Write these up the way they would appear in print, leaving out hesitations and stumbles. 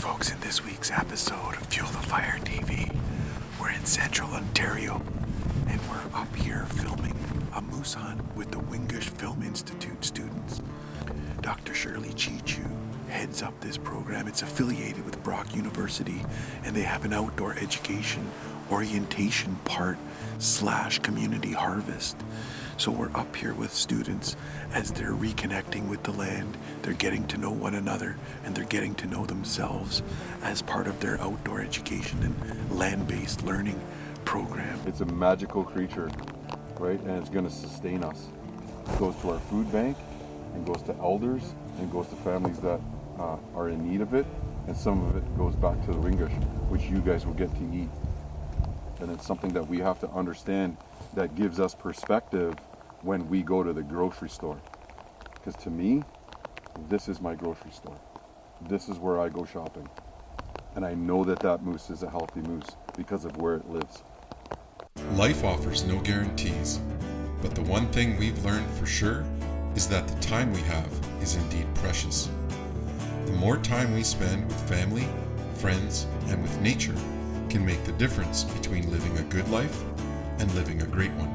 folks, in this week's episode of Fuel the Fire TV, we're in central Ontario and we're up here filming a moose hunt with the Weengushk Film Institute students. Dr. Shirley Chichu heads up this program. It's affiliated with Brock University and they have an outdoor education orientation part / community harvest. So we're up here with students as they're reconnecting with the land, they're getting to know one another, and they're getting to know themselves as part of their outdoor education and land-based learning program. It's a magical creature, right? And it's going to sustain us. It goes to our food bank and goes to elders and goes to families that are in need of it. And some of it goes back to the Weengushk, which you guys will get to eat. And it's something that we have to understand that gives us perspective when we go to the grocery store. Because to me, this is my grocery store. This is where I go shopping. And I know that that moose is a healthy moose because of where it lives. Life offers no guarantees, but the one thing we've learned for sure is that the time we have is indeed precious. The more time we spend with family, friends, and with nature can make the difference between living a good life and living a great one.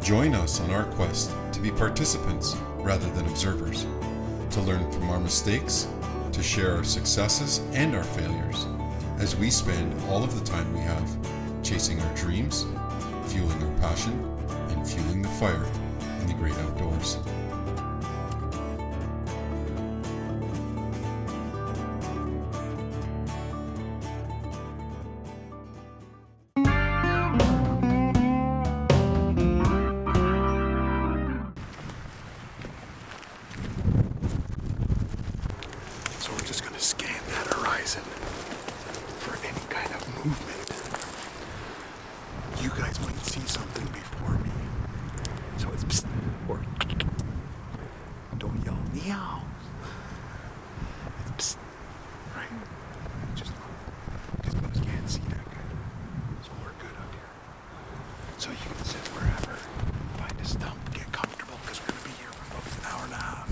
Join us on our quest to be participants rather than observers, to learn from our mistakes, to share our successes and our failures, as we spend all of the time we have chasing our dreams, fueling our passion, and fueling the fire in the great outdoors. So we're just going to scan that horizon for any kind of movement. You guys might see something before me. So it's psst, or don't yell meow. It's psst, right? Just because moose can't see that good. So we're good up here. So you can sit wherever, find a stump, get comfortable because we're going to be here for about an hour and a half.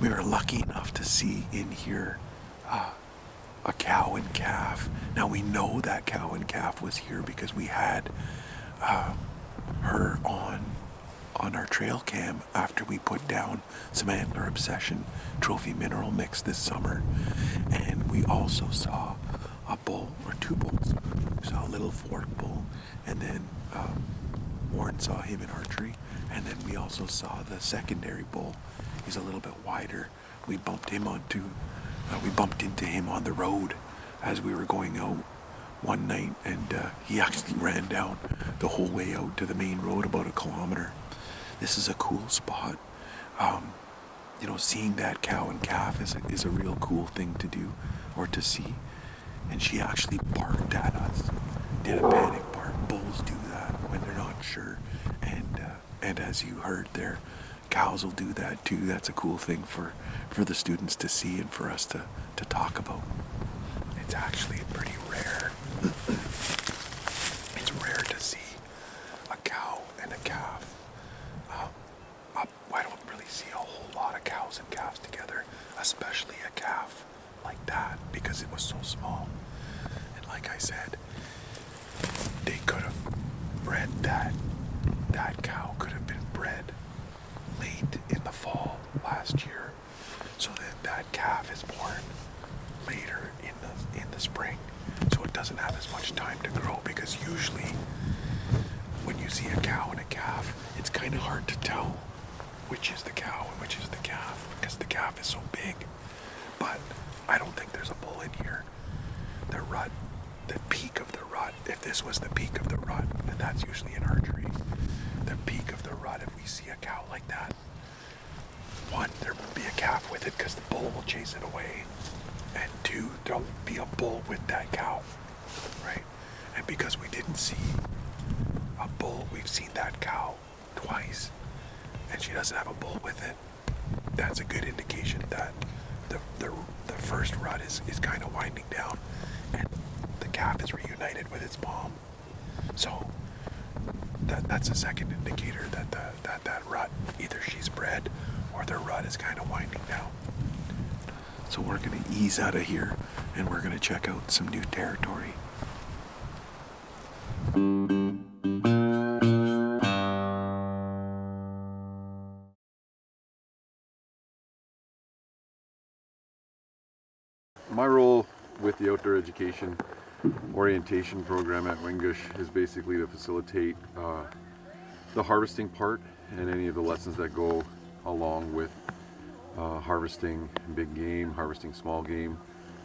We were lucky enough to see in here a cow and calf. Now we know that cow and calf was here because we had her on our trail cam after we put down some Antler Obsession trophy mineral mix this summer. And we also saw a bull, or two bulls. We saw a little fork bull, and then Warren saw him in archery, and then we also saw the secondary bull. He's a little bit wider. We bumped into him on the road as we were going out one night, and he actually ran down the whole way out to the main road, about 1 kilometer. This is a cool spot. Seeing that cow and calf is a real cool thing to do or to see. And she actually barked at us, did a panic bark. Bulls do that when they're not sure, and as you heard there, cows will do that too. That's a cool thing for the students to see and for us to talk about. It's actually pretty rare. It's rare to see a cow and a calf. I don't really see a whole lot of cows and calves together, especially a calf like that, because it was so small. And like I said, they could have bred that cow could have been bred late in the fall last year, so that calf is born later in the spring, so it doesn't have as much time to grow, because usually when you see a cow and a calf, it's kind of hard to tell which is the cow and which is the calf, because the calf is so big. But I don't think there's a bull in here. The rut, the peak of the rut, if this was the peak of the rut, and that's usually in archery, the peak of the rut, if we see a cow like that, one, there will be a calf with it because the bull will chase it away, and two, there'll be a bull with that cow, right? And because we didn't see a bull, we've seen that cow twice, and she doesn't have a bull with it, that's a good indication that the first rut is kind of winding down, and the calf is reunited with its mom. So that's a second indicator that that rut, either she's bred or the rut is kind of winding down. So we're going to ease out of here, and we're going to check out some new territory. My role with the outdoor education orientation program at Weengushk is basically to facilitate the harvesting part and any of the lessons that go along with harvesting big game, harvesting small game,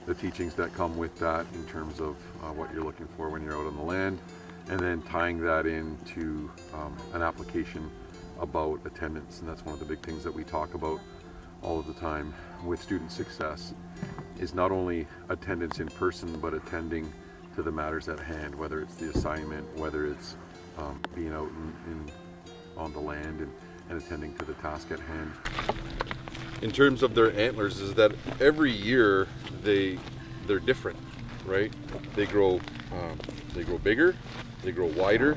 the teachings that come with that in terms of what you're looking for when you're out on the land, and then tying that into an application about attendance. And that's one of the big things that we talk about all of the time with student success, is not only attendance in person, but attending to the matters at hand, whether it's the assignment, whether it's being out on the land and attending to the task at hand. In terms of their antlers, is that every year they're different, right? They grow bigger, they grow wider,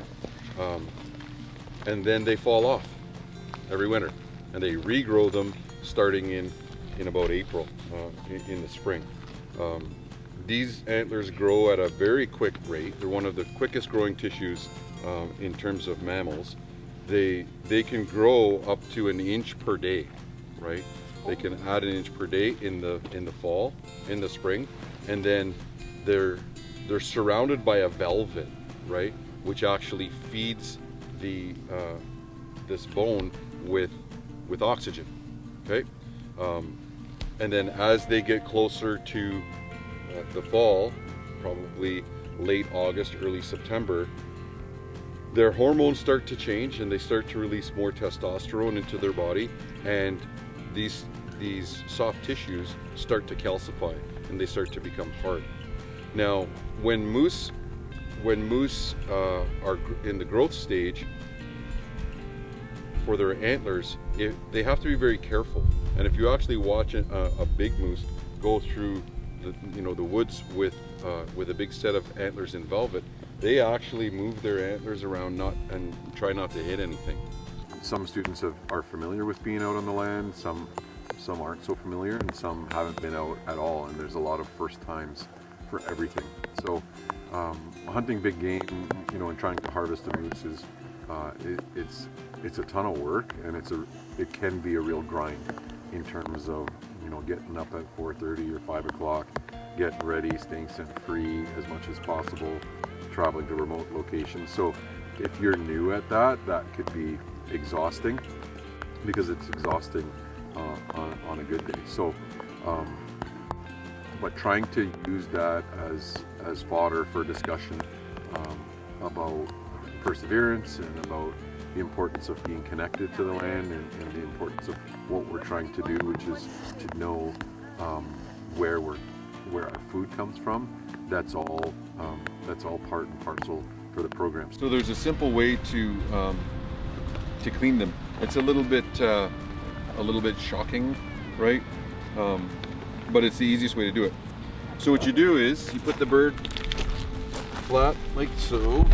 and then they fall off every winter, and they regrow them starting in about April, in the spring. These antlers grow at a very quick rate. They're one of the quickest growing tissues in terms of mammals. They can grow up to an inch per day, right? They can add an inch per day in the fall, in the spring, and then they're surrounded by a velvet, right, which actually feeds this bone with oxygen, okay? And then as they get closer to the fall, probably late August, early September, their hormones start to change and they start to release more testosterone into their body, and these soft tissues start to calcify and they start to become hard. Now, when moose are in the growth stage, for their antlers, they have to be very careful. And if you actually watch a big moose go through the woods with a big set of antlers in velvet, they actually move their antlers around and try not to hit anything. Some students are familiar with being out on the land, some aren't so familiar, and some haven't been out at all, and there's a lot of first times for everything. So hunting big game, and trying to harvest a moose is it's a ton of work, and it can be a real grind in terms of getting up at 4:30 or 5 o'clock, getting ready, staying scent free as much as possible, traveling to remote locations. So if you're new at that could be exhausting, because it's exhausting on a good day. So but trying to use that as fodder for discussion about perseverance and about the importance of being connected to the land, and the importance of what we're trying to do, which is to know where our food comes from. That's all part and parcel for the program. So there's a simple way to clean them. It's a little bit shocking, right? But it's the easiest way to do it. So what you do is you put the bird flat like so,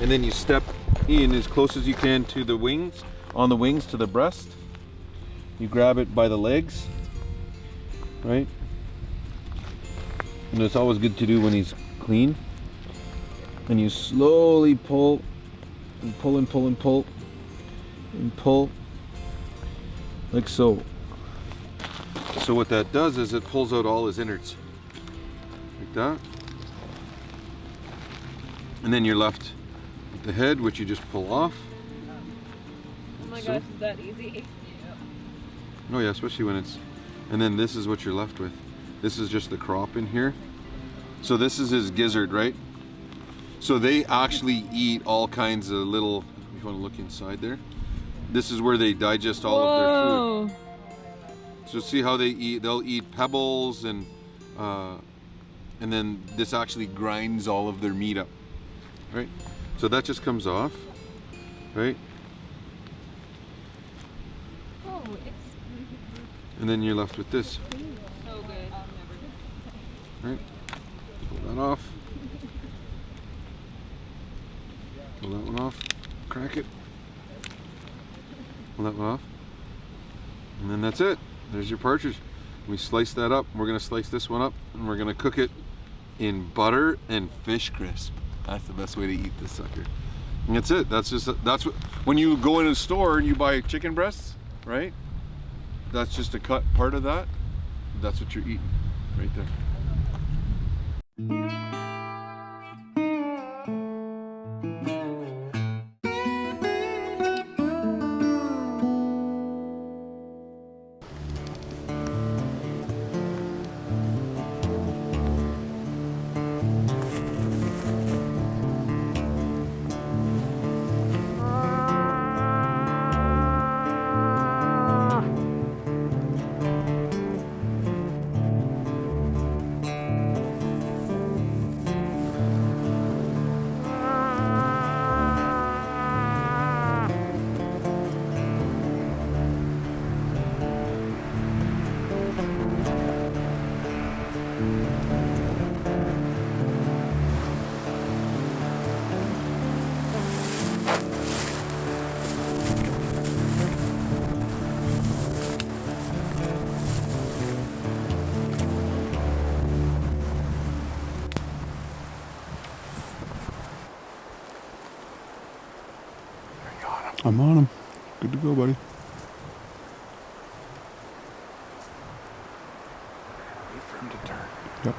and then you step in as close as you can to the wings, on the wings to the breast. You grab it by the legs, right? And it's always good to do when he's clean. And you slowly pull and pull and pull and pull and pull like so. So what that does is it pulls out all his innards like that. And then you're left with the head, which you just pull off. Oh my gosh, is that easy? Oh yeah, especially when it's, and then this is what you're left with. This is just the crop in here. So this is his gizzard, right? So they actually eat all kinds of little, if you want to look inside there, this is where they digest all of their food. So see how they eat, they'll eat pebbles and then this actually grinds all of their meat up, right? So that just comes off, right? Oh, it's And then you're left with this, so good. right? Pull that off. Pull that one off. Crack it. Pull that one off. And then that's it. There's your partridge. We slice that up. We're gonna slice this one up and we're gonna cook it in butter and fish crisp. That's the best way to eat this sucker. And that's it. That's what, when you go in a store and you buy chicken breasts, right? That's just a cut part of that. That's what you're eating right there. I'm on him. Good to go, buddy. Wait for him to turn. Yep.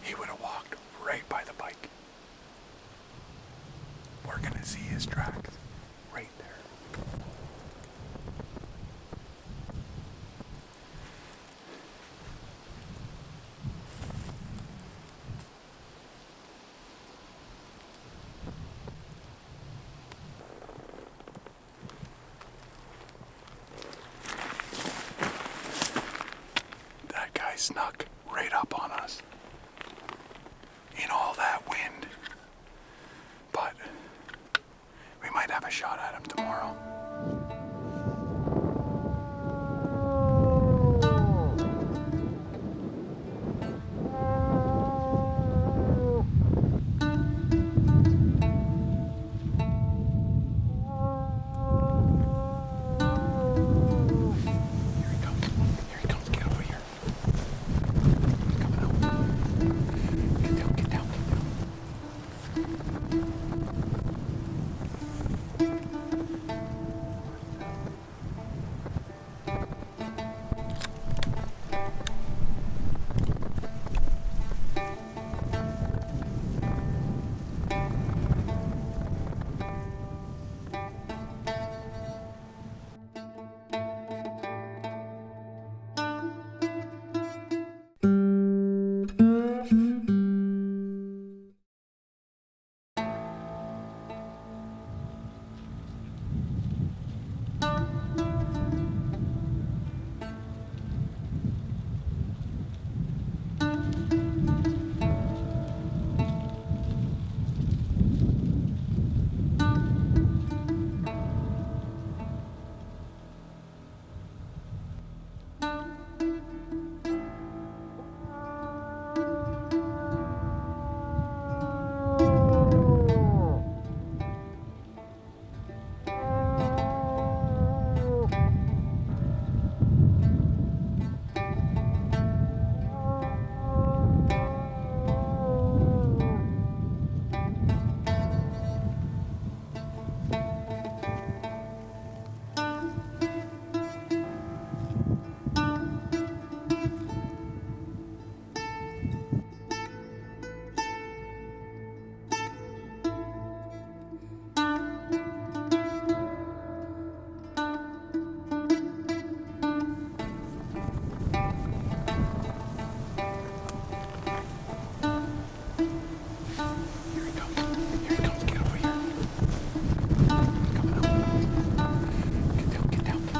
He would have walked right by the bike. We're gonna see his tracks right there. snuck right up on us in all that wind. But we might have a shot at him tomorrow. Here he comes. Here he comes. Get over here. He's coming out. Get down, get down, get down. Here he comes. Here he comes. Get over here. He's coming out. Get down, get down, get down.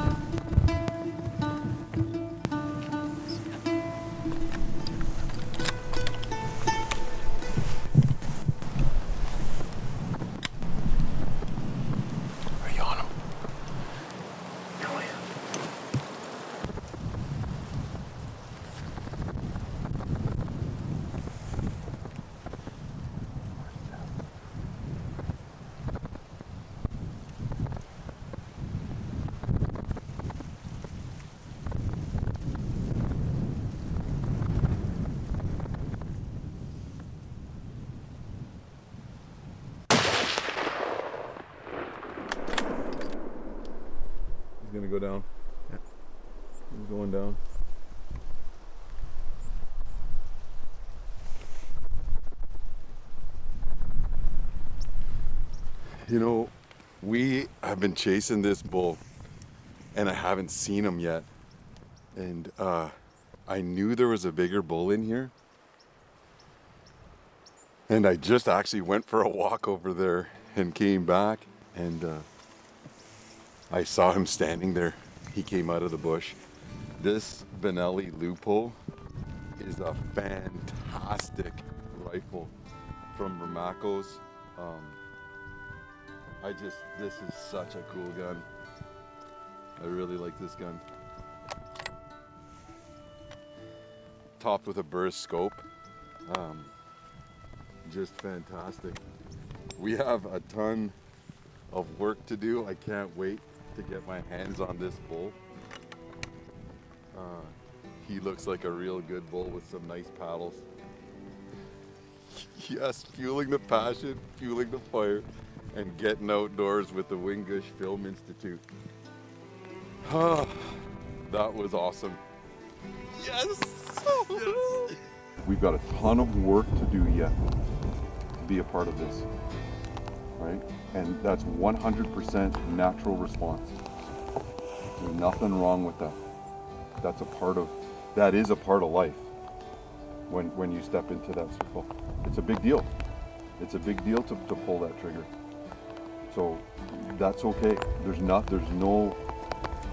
Are you on him? Here, will you? He's gonna go down. He's going down. You know, we have been chasing this bull and I haven't seen him yet. And I knew there was a bigger bull in here. And I just actually went for a walk over there and came back and I saw him standing there. He came out of the bush. This Benelli Lupo is a fantastic rifle from Ramaco's. This is such a cool gun. I really like this gun. Topped with a burst scope. Just fantastic. We have a ton of work to do. I can't wait to get my hands on this bull. He looks like a real good bull with some nice paddles. Yes, fueling the passion, fueling the fire, and getting outdoors with the Weengushk Film Institute. That was awesome. Yes! Yes! We've got a ton of work to do yet to be a part of this, right? And that's 100% natural response. There's nothing wrong with that. That is a part of life when you step into that circle. It's a big deal. It's a big deal to pull that trigger. So that's okay.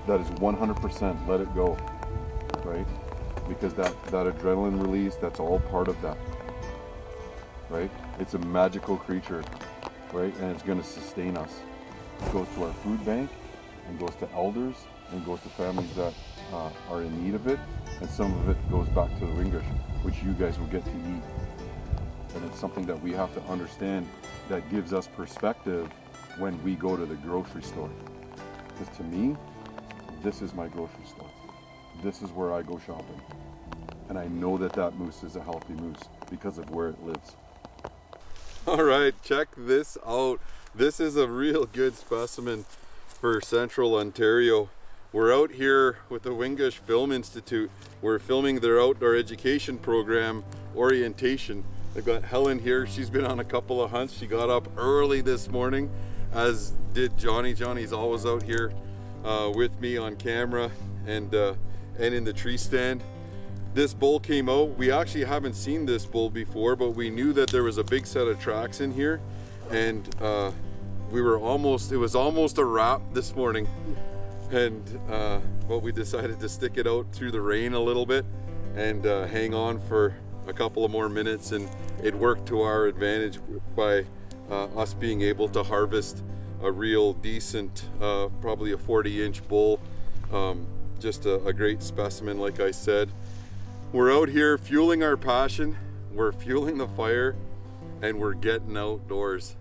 That is 100%, let it go, right? because that adrenaline release, that's all part of that, right? It's a magical creature, right? And it's going to sustain us. It goes to our food bank and goes to elders and goes to families that are in need of it, and some of it goes back to the Weengushk, which you guys will get to eat. And it's something that we have to understand that gives us perspective when we go to the grocery store. Because to me, this is my grocery store. This is where I go shopping. And I know that that moose is a healthy moose because of where it lives. All right, check this out. This is a real good specimen for Central Ontario. We're out here with the Weengushk Film Institute. We're filming their outdoor education program orientation. They've got Helen here. She's been on a couple of hunts. She got up early this morning, as did Johnny. Johnny's always out here with me on camera and in the tree stand. This bull came out. We actually haven't seen this bull before, but we knew that there was a big set of tracks in here, and it was almost a wrap this morning. And but we decided to stick it out through the rain a little bit and hang on for a couple of more minutes, and it worked to our advantage by us being able to harvest a real decent, probably a 40-inch bull. Just a great specimen, like I said. We're out here fueling our passion, we're fueling the fire, and we're getting outdoors.